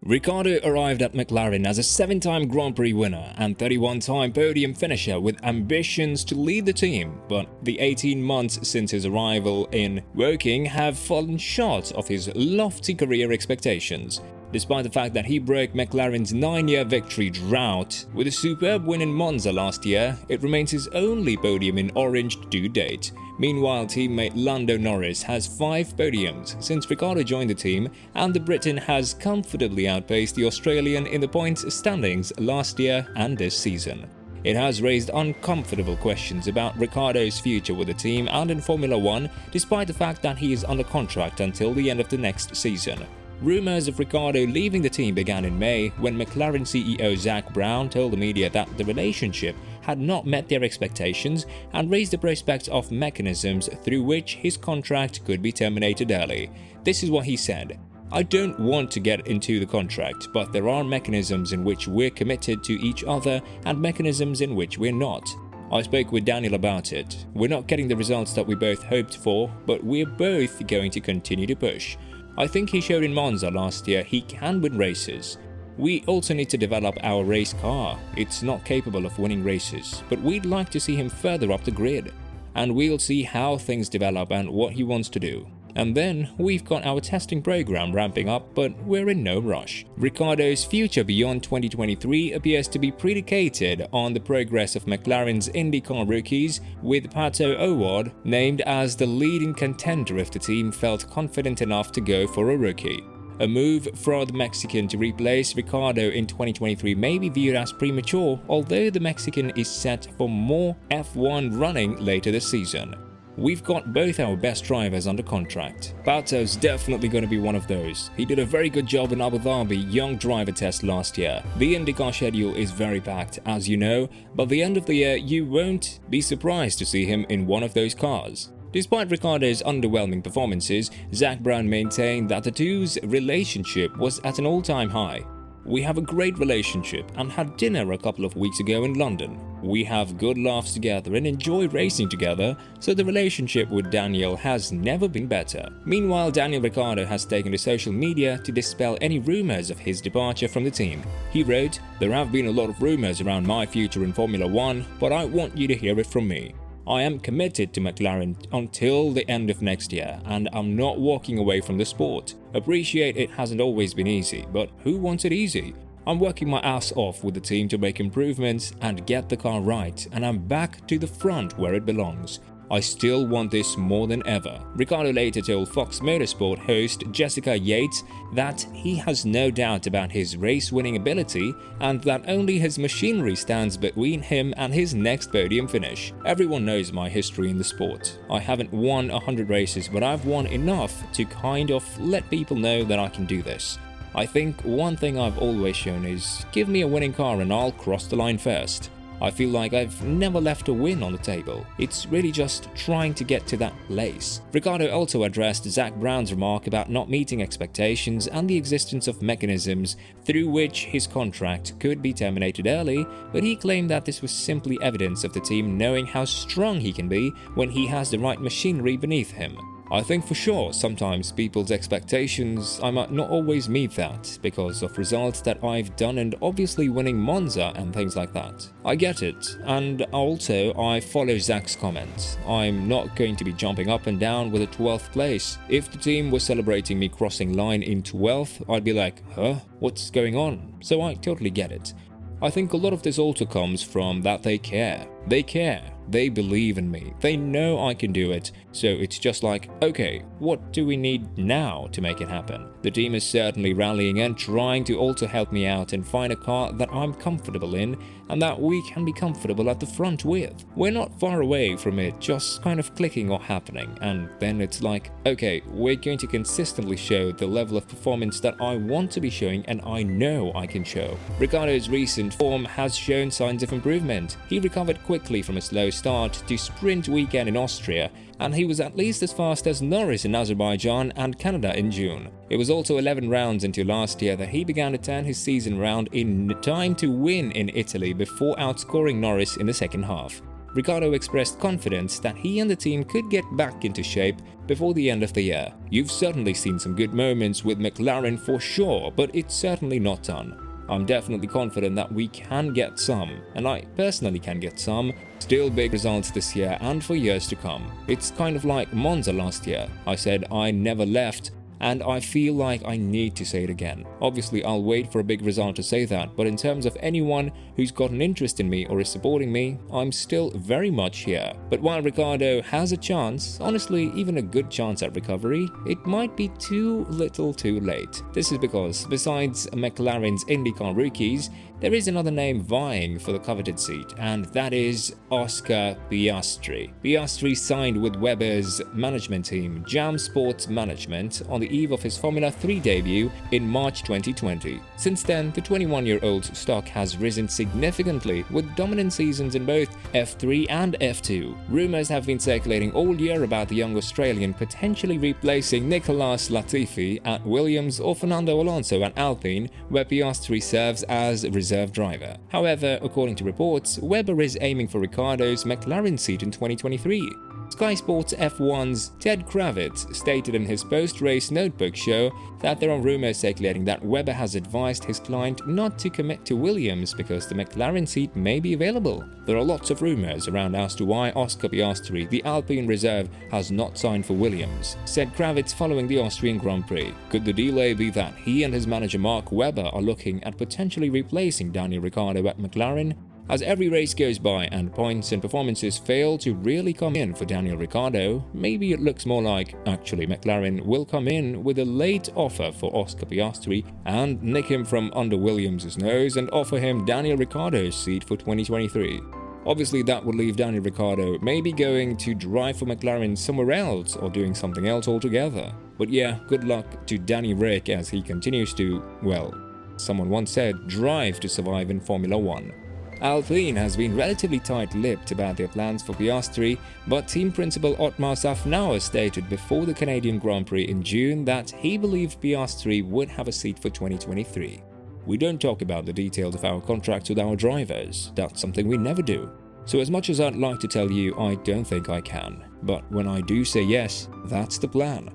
Ricciardo arrived at McLaren as a 7-time Grand Prix winner and 31-time podium finisher with ambitions to lead the team, but the 18 months since his arrival in Woking have fallen short of his lofty career expectations. Despite the fact that he broke McLaren's 9-year victory drought with a superb win in Monza last year, it remains his only podium in orange to date. Meanwhile, teammate Lando Norris has 5 podiums since Ricciardo joined the team, and the Briton has comfortably outpaced the Australian in the points standings last year and this season. It has raised uncomfortable questions about Ricciardo's future with the team and in Formula 1, despite the fact that he is under contract until the end of the next season. Rumors of Ricciardo leaving the team began in May when McLaren CEO Zach Borwn told the media that the relationship had not met their expectations and raised the prospect of mechanisms through which his contract could be terminated early. This is what he said: "I don't want to get into the contract, but there are mechanisms in which we're committed to each other and mechanisms in which we're not. I spoke with Daniel about it. We're not getting the results that we both hoped for, but we're both going to continue to push. I think he showed in Monza last year he can win races. We also need to develop our race car. It's not capable of winning races, but we'd like to see him further up the grid. And we'll see how things develop and what he wants to do. And then we've got our testing program ramping up, but we're in no rush." Ricciardo's future beyond 2023 appears to be predicated on the progress of McLaren's IndyCar rookies, with Pato O'Ward named as the leading contender if the team felt confident enough to go for a rookie. A move for the Mexican to replace Ricciardo in 2023 may be viewed as premature, although the Mexican is set for more F1 running later this season. "We've got both our best drivers under contract. Pato's definitely going to be one of those. He did a very good job in Abu Dhabi Young Driver Test last year. The IndyCar schedule is very packed, as you know, but the end of the year you won't be surprised to see him in one of those cars." Despite Ricciardo's underwhelming performances, Zach Borwn maintained that the two's relationship was at an all-time high. "We have a great relationship and had dinner a couple of weeks ago in London. We have good laughs together and enjoy racing together, so the relationship with Daniel has never been better." Meanwhile, Daniel Ricciardo has taken to social media to dispel any rumors of his departure from the team. He wrote, "There have been a lot of rumors around my future in Formula 1, but I want you to hear it from me. I am committed to McLaren until the end of next year, and I'm not walking away from the sport. Appreciate it hasn't always been easy, but who wants it easy? I'm working my ass off with the team to make improvements and get the car right, and I'm back to the front where it belongs. I still want this more than ever." Ricciardo later told Fox Motorsport host Jessica Yates that he has no doubt about his race-winning ability and that only his machinery stands between him and his next podium finish. "Everyone knows my history in the sport. I haven't won 100 races, but I've won enough to kind of let people know that I can do this. I think one thing I've always shown is give me a winning car and I'll cross the line first. I feel like I've never left a win on the table. It's really just trying to get to that place." Ricciardo also addressed Zach Borwn's remark about not meeting expectations and the existence of mechanisms through which his contract could be terminated early, but he claimed that this was simply evidence of the team knowing how strong he can be when he has the right machinery beneath him. "I think for sure sometimes people's expectations, I might not always meet that because of results that I've done and obviously winning Monza and things like that. I get it, and also I follow Zach's comment. I'm not going to be jumping up and down with a 12th place. If the team was celebrating me crossing line in 12th, I'd be like, huh? What's going on? So I totally get it. I think a lot of this also comes from that they care. They care. They believe in me. They know I can do it. So it's just like, okay, what do we need now to make it happen? The team is certainly rallying and trying to also help me out and find a car that I'm comfortable in and that we can be comfortable at the front with. We're not far away from it just kind of clicking or happening, and then it's like, okay, we're going to consistently show the level of performance that I want to be showing and I know I can show." Ricciardo's recent form has shown signs of improvement. He recovered quickly from a slow start to sprint weekend in Austria, and he was at least as fast as Norris in Azerbaijan and Canada in June. It was also 11 rounds into last year that he began to turn his season round in time to win in Italy before outscoring Norris in the second half. Ricciardo expressed confidence that he and the team could get back into shape before the end of the year. "You've certainly seen some good moments with McLaren for sure, but it's certainly not done. I'm definitely confident that we can get some, and I personally can get some, still big results this year and for years to come. It's kind of like Monza last year. I said I never left, and I feel like I need to say it again. Obviously, I'll wait for a big result to say that, but in terms of anyone who's got an interest in me or is supporting me, I'm still very much here." But while Ricciardo has a chance, honestly even a good chance at recovery, it might be too little too late. This is because, besides McLaren's IndyCar rookies, there is another name vying for the coveted seat, and that is Oscar Piastri. Piastri signed with Webber's management team, Jam Sports Management, on the eve of his Formula 3 debut in March 2020. Since then, the 21-year-old's stock has risen significantly, with dominant seasons in both F3 and F2. Rumors have been circulating all year about the young Australian potentially replacing Nicolas Latifi at Williams or Fernando Alonso at Alpine, where Piastri serves as reserve driver. However, according to reports, Webber is aiming for Ricciardo's McLaren seat in 2023. Sky Sports F1's Ted Kravitz stated in his post-race notebook show that there are rumors circulating that Webber has advised his client not to commit to Williams because the McLaren seat may be available. There are lots of rumors around as to why Oscar Piastri, the Alpine reserve, has not signed for Williams, said Kravitz following the Austrian Grand Prix. Could the delay be that he and his manager Mark Webber are looking at potentially replacing Daniel Ricciardo at McLaren? As every race goes by and points and performances fail to really come in for Daniel Ricciardo, maybe it looks more like actually McLaren will come in with a late offer for Oscar Piastri and nick him from under Williams' nose and offer him Daniel Ricciardo's seat for 2023. Obviously, that would leave Daniel Ricciardo maybe going to drive for McLaren somewhere else or doing something else altogether. But yeah, good luck to Danny Rick as he continues to, well, someone once said, drive to survive in Formula 1. Alpine has been relatively tight-lipped about their plans for Piastri, but team principal Otmar Szafnauer stated before the Canadian Grand Prix in June that he believed Piastri would have a seat for 2023. "We don't talk about the details of our contracts with our drivers. That's something we never do. So as much as I'd like to tell you, I don't think I can. But when I do say yes, that's the plan."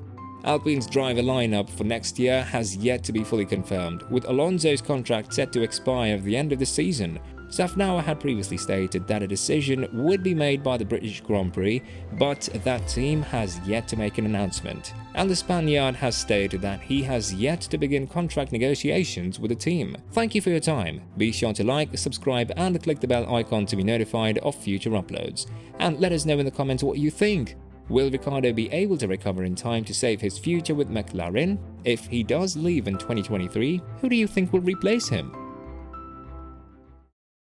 Alpine's driver lineup for next year has yet to be fully confirmed, with Alonso's contract set to expire at the end of the season. Szafnauer had previously stated that a decision would be made by the British Grand Prix, but that team has yet to make an announcement. And the Spaniard has stated that he has yet to begin contract negotiations with the team. Thank you for your time. Be sure to like, subscribe, and click the bell icon to be notified of future uploads. And let us know in the comments what you think. Will Ricciardo be able to recover in time to save his future with McLaren? If he does leave in 2023, who do you think will replace him?